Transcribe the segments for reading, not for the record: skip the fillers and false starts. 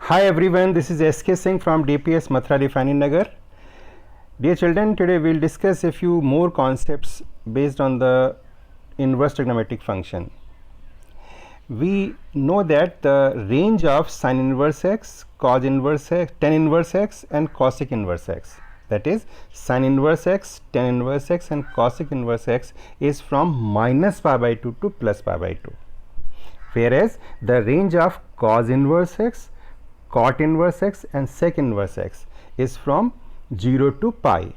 Hi everyone, this is SK Singh from DPS Mathura Refining Nagar. Dear children, today we will discuss a few more concepts based on the inverse trigonometric function. We know that the range of sin inverse x, cos inverse x, tan inverse x and cosec inverse x, that is sin inverse x, tan inverse x and cosec inverse x is from minus pi by 2 to plus pi by 2, whereas the range of cos inverse x, cot inverse x and sec inverse x is from 0 to pi,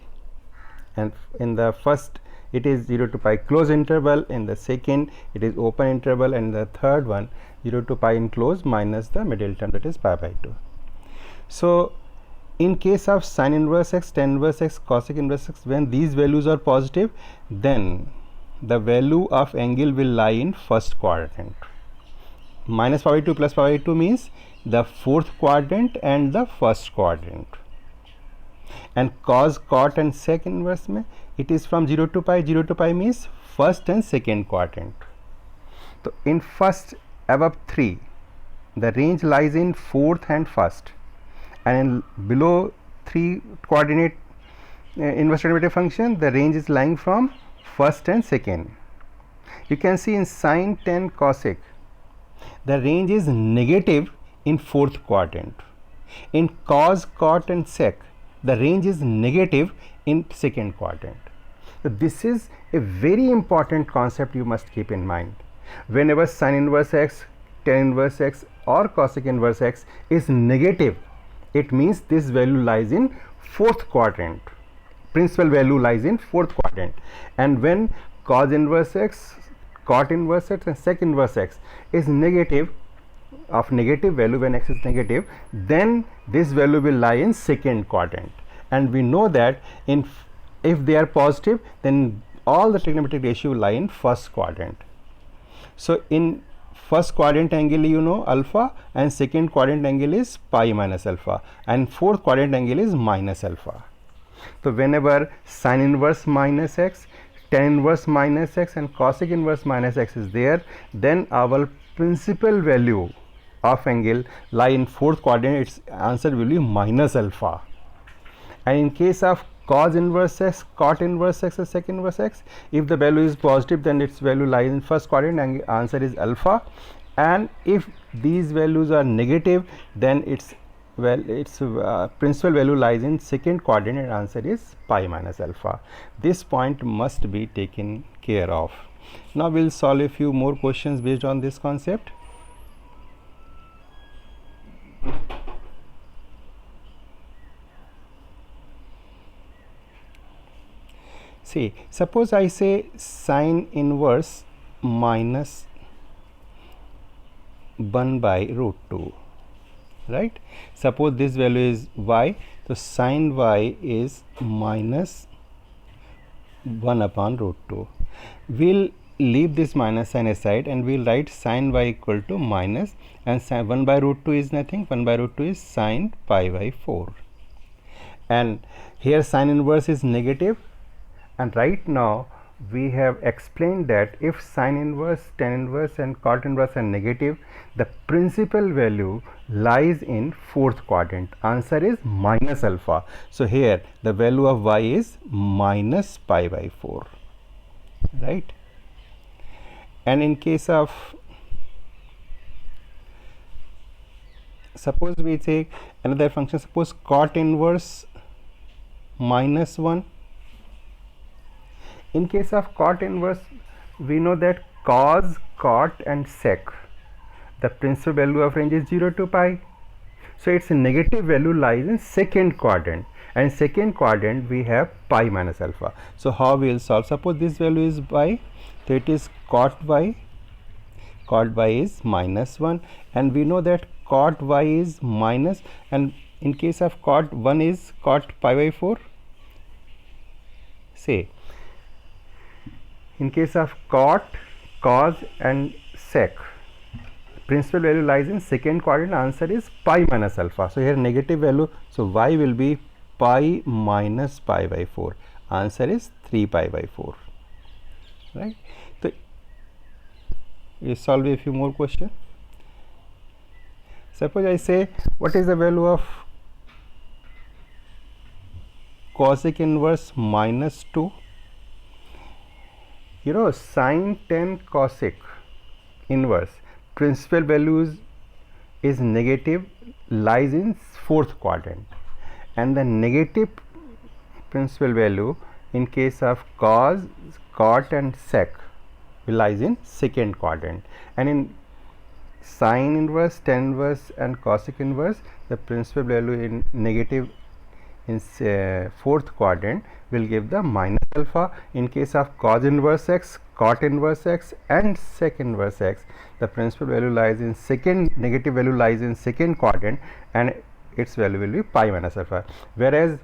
and in the first it is 0 to pi close interval, in the second it is open interval, and the third one 0 to pi in close minus the middle term, that is pi by 2. So in case of sin inverse x, tan inverse x, cosec inverse x, when these values are positive, then the value of angle will lie in first quadrant. Minus pi by 2 plus pi by 2 means the fourth quadrant and the first quadrant, and cos, cot and sec inverse में it is from 0 to pi. 0 to pi means first and second quadrant. So in first above 3 the range lies in fourth and first, and in below 3 coordinate inverse trigonometric function the range is lying from first and second. You can see in sin, tan, cosec the range is negative in fourth quadrant. In cos, cot and sec the range is negative in second quadrant. So this is a very important concept you must keep in mind. Whenever sin inverse x, tan inverse x or cosec inverse x is negative, it means this value lies in fourth quadrant. Principal value lies in fourth quadrant. And when cos inverse x, cot inverse x and sec inverse x is negative, of negative value, when x is negative, then this value will lie in second quadrant. And we know that if they are positive, then all the trigonometric ratio will lie in first quadrant. So in first quadrant angle you know alpha, and second quadrant angle is pi minus alpha, and fourth quadrant angle is minus alpha. So whenever sin inverse minus x, tan inverse minus x and cosec inverse minus x is there, then our principal value of angle lie in fourth quadrant. Its answer will be minus alpha. And in case of cos inverse x, cot inverse x and sec inverse x, if the value is positive, then its value lies in first quadrant and answer is alpha. And if these values are negative, then its principal value lies in second quadrant and answer is pi minus alpha. This point must be taken care of. Now we will solve a few more questions based on this concept. See, suppose I say sin inverse minus 1 by root 2, right? Suppose this value is y, so sin y is minus 1 upon root 2. We'll leave this minus sign aside and we'll write sin y equal to minus, and sin 1 by root 2 is nothing. 1 by root 2 is sin pi by 4, and here sin inverse is negative. And right now we have explained that if sin inverse, tan inverse and cot inverse are negative, the principal value lies in fourth quadrant. Answer is minus alpha. So here the value of y is minus pi by 4, right? And in case of, suppose we take another function, suppose cot inverse minus 1. In case of cot inverse, we know that cos, cot and sec, the principal value of range is 0 to pi. So its negative value lies in second quadrant, and second quadrant we have pi minus alpha. So how we will solve? Suppose this value is y, so it is cot y is minus 1, and we know that cot y is minus, and in case of cot 1 is cot pi by 4. Say in case of cot, cos and sec, principal value lies in second quadrant. Answer is pi minus alpha. So here negative value, so y will be pi minus pi by 4. Answer is 3 pi by 4, right? So we solve a few more questions. Suppose I say what is the value of cosec inverse minus 2. You know, sine 10 cosec inverse principal values is negative, lies in fourth quadrant, and the negative principal value in case of cos, cot and sec lies in second quadrant, and in sine inverse, tan inverse and cosec inverse, the principal value in negative in fourth quadrant will give the minus alpha. In case of cos inverse x, cot inverse x and sec inverse x, the principal value lies in second, negative value lies in second quadrant, and its value will be pi minus alpha. Whereas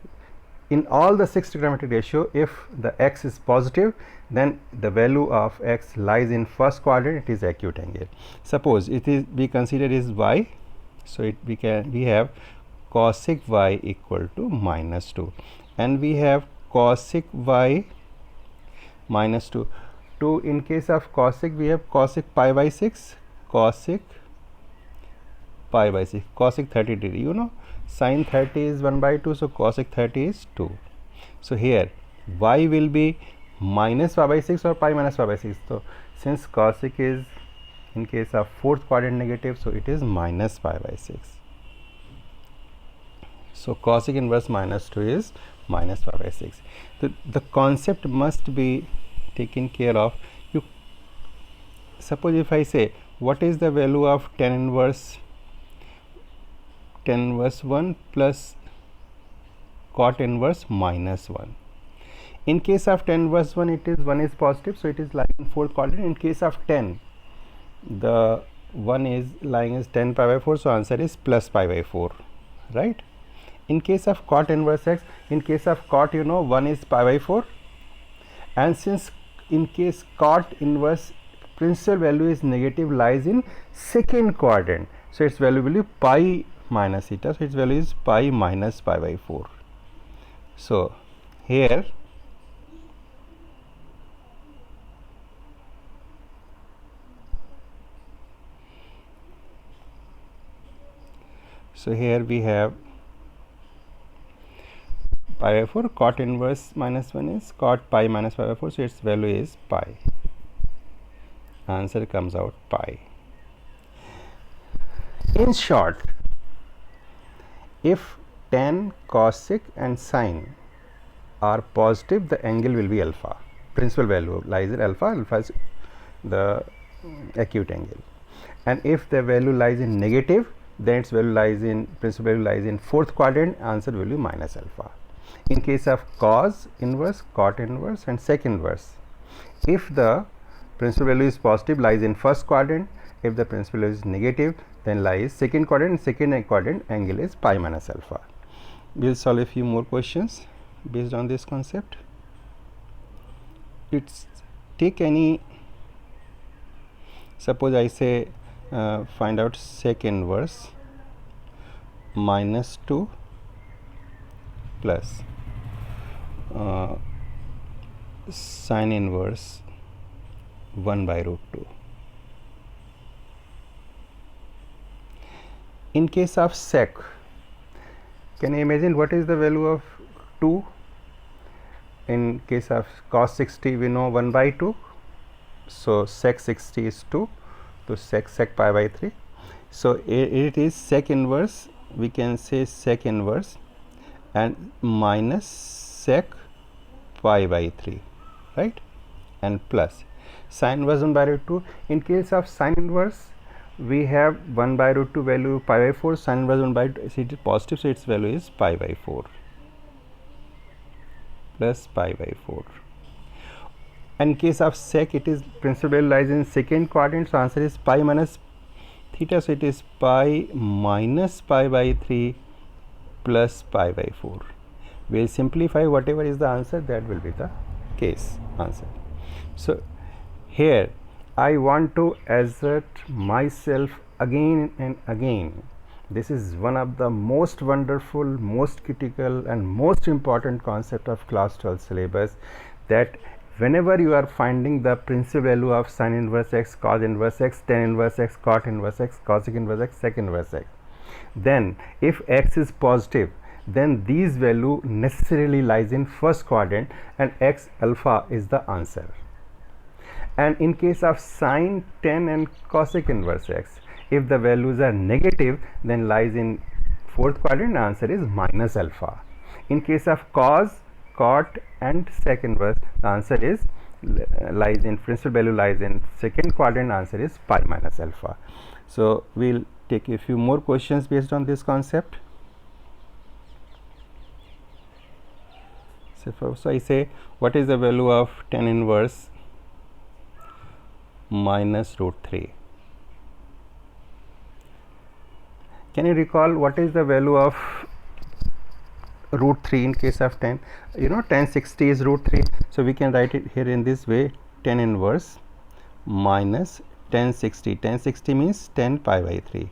in all the 6 trigonometric ratio, if the x is positive, then the value of x lies in first quadrant, it is acute angle. Suppose it is, we consider is y, so we have cosec y equal to minus 2, and we have cosec y minus 2. In case of cosec, we have cosec pi by 6, cosec pi by 6, cosec 30 degree. You know, sin 30 is 1 by 2, so cosec 30 is 2. So here y will be minus pi by 6 or pi minus pi by 6. So since cosec is in case of fourth quadrant negative, so it is minus pi by 6. So cosec inverse minus 2 is minus pi by 6. The concept must be taken care of. You suppose if I say what is the value of tan inverse 1 plus cot inverse minus 1. In case of tan inverse 1, it is 1 is positive, so it is lying in fourth quadrant. In case of 10, the 1 is lying as 10 pi by 4, so answer is plus pi by 4, right? In case of cot inverse x, in case of cot, you know, 1 is pi by 4, and since in case cot inverse principal value is negative, lies in second quadrant, so its value will be pi minus theta, so its value is pi minus pi by 4. So here we have pi by 4, cot inverse minus 1 is cot pi minus pi by 4, so its value is pi. Answer comes out pi. In short, if tan, cosec and sine are positive, the angle will be alpha. Principal value lies in alpha. Alpha is the acute angle. And if the value lies in negative, then its value lies in, principal value lies in fourth quadrant. Answer will be minus alpha. In case of cos inverse, cot inverse and sec inverse, if the principal value is positive, lies in first quadrant. If the principal value is negative, then lies second quadrant. Second quadrant angle is pi minus alpha. We will solve a few more questions based on this concept. It's take any, suppose I say find out sec inverse minus 2 plus sine inverse 1 by root 2. In case of sec, can you imagine what is the value of 2? In case of cos 60, we know 1 by 2, so sec 60 is 2, so sec pi by 3. So it is sec inverse, we can say sec inverse and minus sec pi by 3, right, and plus sine inverse 1 by root 2. In case of sine inverse, we have 1 by root 2 value pi by 4, sine inverse 1 by 2, it is positive, so its value is pi by 4 plus pi by 4. In case of sec, it is principal value lies in second quadrant, so answer is pi minus theta, so it is pi minus pi by 3 plus pi by 4. We will simplify whatever is the answer, that will be the case answer. So here I want to assert myself again and again. This is one of the most wonderful, most critical and most important concept of class 12 syllabus, that whenever you are finding the principal value of sine inverse x, cos inverse x, tan inverse x, cot inverse x, cosec inverse x, sec inverse x, Then if x is positive, then these value necessarily lies in first quadrant and x alpha is the answer. And in case of sine, tan and cosec inverse x, if the values are negative, then lies in fourth quadrant, answer is minus alpha. In case of cos, cot and sec inverse, the answer is lies in principal value lies in second quadrant, answer is pi minus alpha. So we'll take a few more questions based on this concept. So I say, what is the value of tan inverse minus root 3? Can you recall what is the value of root 3 in case of tan? You know, tan 60 is root 3. So we can write it here in this way, tan inverse minus tan 60. Tan 60 means 10 pi by 3.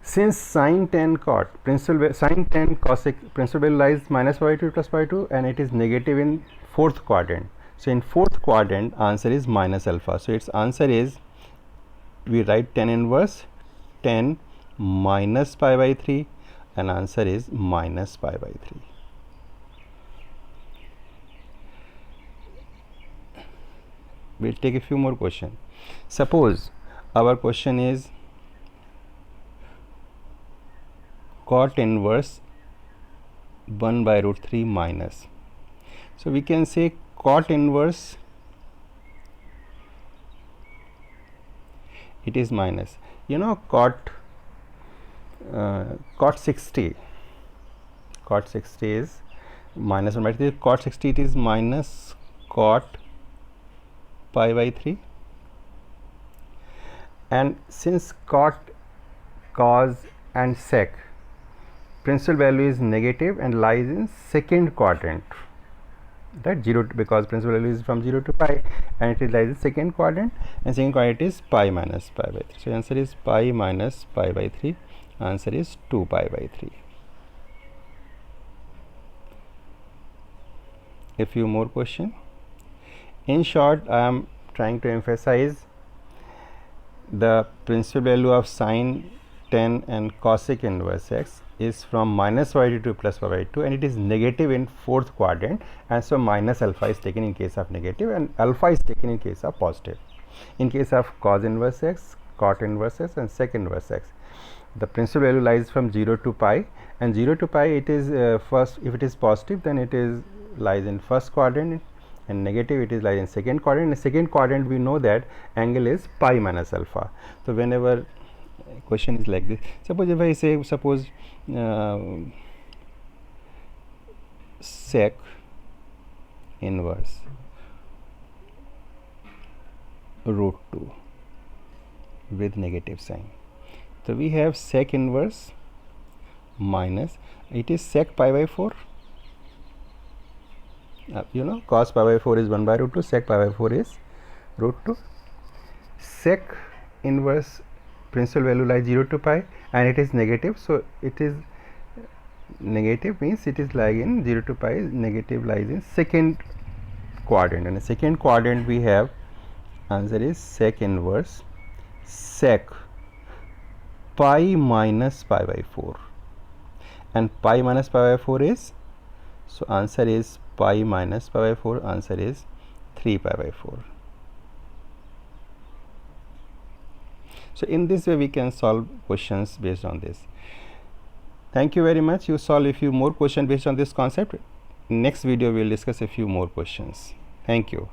Since sin tan cot, sin tan cosec principal value lies minus pi by 2 plus pi by 2 and it is negative in fourth quadrant. So in fourth quadrant, answer is minus alpha. So its answer is, we write tan inverse 10 minus pi by 3 and answer is minus pi by 3. We'll take a few more questions. Suppose our question is cot inverse 1 by root 3 minus. So we can say cot inverse, it is minus. You know, cot 60 is minus 1 by 3. Cot 60 it is minus cot pi by 3. And since cot, cos and sec principal value is negative and lies in second quadrant, that 0 because principal value is from 0 to pi and it lies in second quadrant, and second quadrant is pi minus pi by 3. So answer is pi minus pi by 3, answer is 2 pi by 3. A few more questions. In short, I am trying to emphasize the principal value of sine, tan and cosec inverse x is from minus pi by 2 plus pi by 2 and it is negative in fourth quadrant, and so minus alpha is taken in case of negative and alpha is taken in case of positive. In case of cos inverse x, cot inverse x and sec inverse x, the principal value lies from 0 to pi, and 0 to pi it is first, if it is positive then it is lies in first quadrant, and negative it is lies in second quadrant. In second quadrant we know that angle is pi minus alpha. So whenever question is like this, suppose if I say, suppose sec inverse root 2 with negative sign. So we have sec inverse minus, it is sec pi by 4. You know, cos pi by 4 is 1 by root 2, sec pi by 4 is root 2. Sec inverse principal value lies 0 to pi and it is negative, so it is negative means it is lying in 0 to pi, negative lies in second quadrant, and in second quadrant we have answer is sec inverse sec pi minus pi by 4, and pi minus pi by 4 is, so answer is pi minus pi by 4, answer is 3 pi by 4. So in this way we can solve questions based on this. Thank you very much. You solve a few more questions based on this concept. Next video we will discuss a few more questions. Thank you.